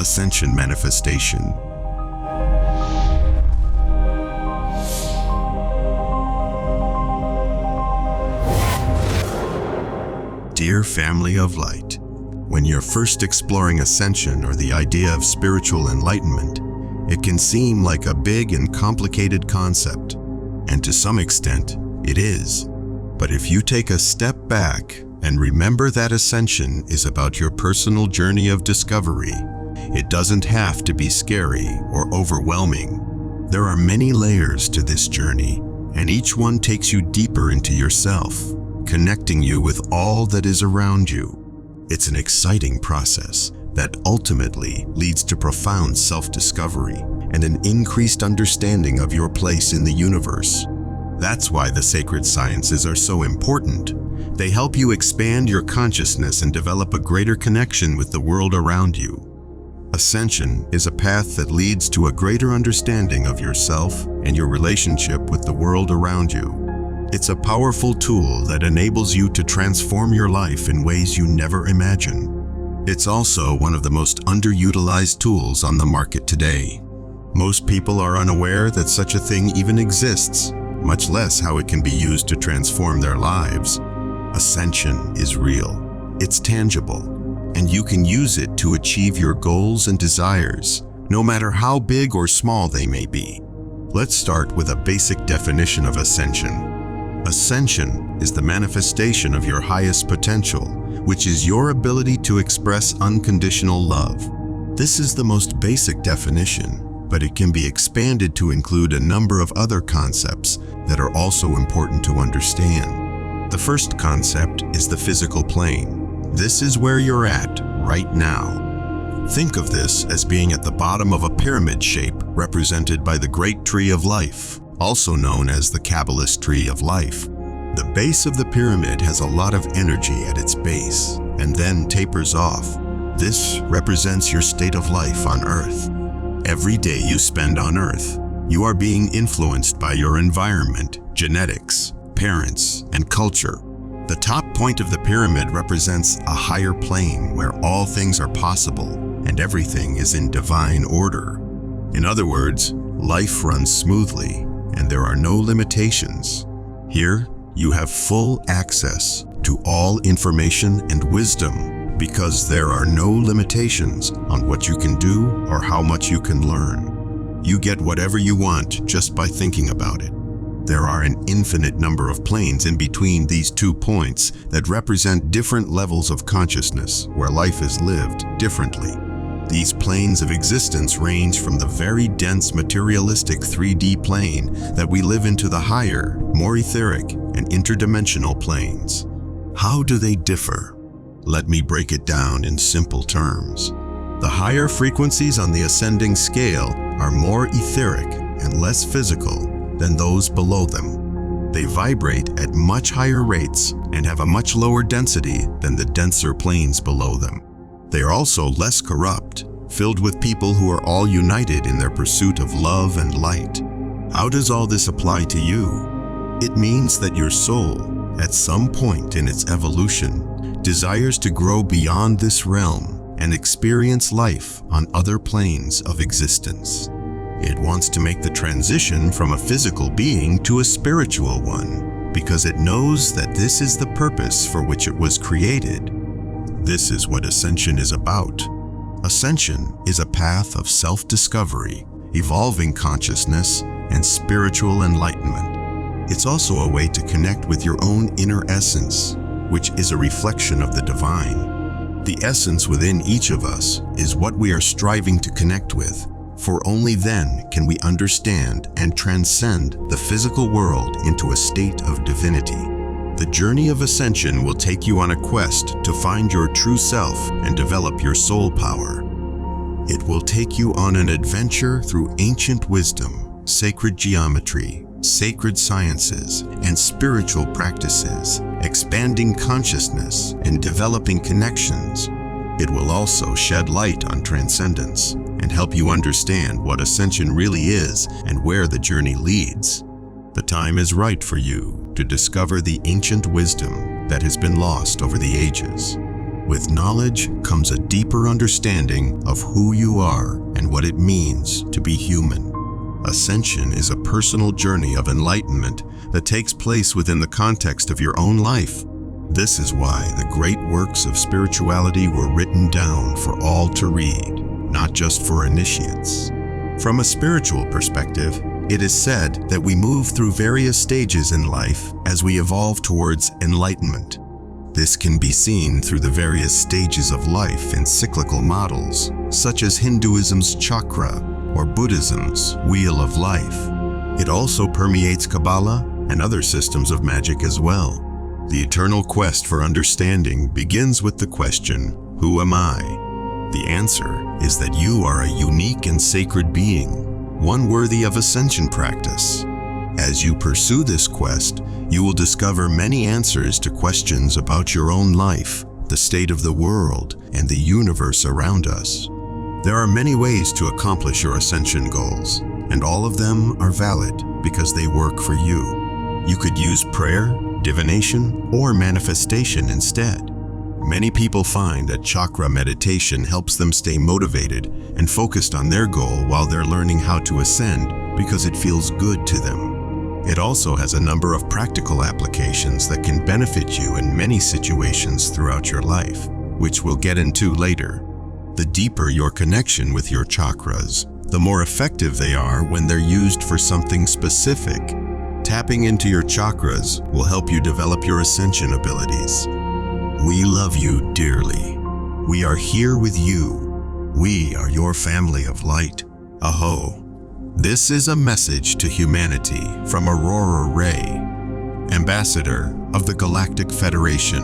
Ascension Manifestation. Dear family of light, when you're first exploring Ascension or the idea of spiritual enlightenment, it can seem like a big and complicated concept, and to some extent, it is. But if you take a step back and remember that Ascension is about your personal journey of discovery, it doesn't have to be scary or overwhelming. There are many layers to this journey, and each one takes you deeper into yourself, connecting you with all that is around you. It's an exciting process that ultimately leads to profound self-discovery and an increased understanding of your place in the universe. That's why the sacred sciences are so important. They help you expand your consciousness and develop a greater connection with the world around you. Ascension is a path that leads to a greater understanding of yourself and your relationship with the world around you. It's a powerful tool that enables you to transform your life in ways you never imagined. It's also one of the most underutilized tools on the market today. Most people are unaware that such a thing even exists, much less how it can be used to transform their lives. Ascension is real, it's tangible, and you can use it to achieve your goals and desires, no matter how big or small they may be. Let's start with a basic definition of Ascension. Ascension is the manifestation of your highest potential, which is your ability to express unconditional love. This is the most basic definition, but it can be expanded to include a number of other concepts that are also important to understand. The first concept is the physical plane. This is where you're at right now. Think of this as being at the bottom of a pyramid shape represented by the Great Tree of Life, also known as the Kabbalist Tree of Life. The base of the pyramid has a lot of energy at its base and then tapers off. This represents your state of life on Earth. Every day you spend on Earth, you are being influenced by your environment, genetics, parents, and culture. The top point of the pyramid represents a higher plane where all things are possible and everything is in divine order. In other words, life runs smoothly and there are no limitations. Here, you have full access to all information and wisdom because there are no limitations on what you can do or how much you can learn. You get whatever you want just by thinking about it. There are an infinite number of planes in between these 2 points that represent different levels of consciousness where life is lived differently. These planes of existence range from the very dense materialistic 3D plane that we live into the higher, more etheric and interdimensional planes. How do they differ? Let me break it down in simple terms. The higher frequencies on the ascending scale are more etheric and less physical than those below them. They vibrate at much higher rates and have a much lower density than the denser planes below them. They are also less corrupt, filled with people who are all united in their pursuit of love and light. How does all this apply to you? It means that your soul, at some point in its evolution, desires to grow beyond this realm and experience life on other planes of existence. It wants to make the transition from a physical being to a spiritual one because it knows that this is the purpose for which it was created. This is what Ascension is about. Ascension is a path of self-discovery, evolving consciousness, and spiritual enlightenment. It's also a way to connect with your own inner essence, which is a reflection of the divine. The essence within each of us is what we are striving to connect with, for only then can we understand and transcend the physical world into a state of divinity. The journey of Ascension will take you on a quest to find your true self and develop your soul power. It will take you on an adventure through ancient wisdom, sacred geometry, sacred sciences, and spiritual practices, expanding consciousness and developing connections. It will also shed light on transcendence and help you understand what Ascension really is and where the journey leads. The time is right for you to discover the ancient wisdom that has been lost over the ages. With knowledge comes a deeper understanding of who you are and what it means to be human. Ascension is a personal journey of enlightenment that takes place within the context of your own life. This is why the great works of spirituality were written down for all to read, not just for initiates. From a spiritual perspective, it is said that we move through various stages in life as we evolve towards enlightenment. This can be seen through the various stages of life in cyclical models, such as Hinduism's chakra or Buddhism's wheel of life. It also permeates Kabbalah and other systems of magic as well. The eternal quest for understanding begins with the question, who am I? The answer is that you are a unique and sacred being, one worthy of ascension practice. As you pursue this quest, you will discover many answers to questions about your own life, the state of the world, and the universe around us. There are many ways to accomplish your ascension goals, and all of them are valid because they work for you. You could use prayer, divination, or manifestation instead. Many people find that chakra meditation helps them stay motivated and focused on their goal while they're learning how to ascend because it feels good to them. It also has a number of practical applications that can benefit you in many situations throughout your life, which we'll get into later. The deeper your connection with your chakras, the more effective they are when they're used for something specific. Tapping into your chakras will help you develop your ascension abilities. We love you dearly. We are here with you. We are your family of light. Aho. This is a message to humanity from Aurora Ray, Ambassador of the Galactic Federation.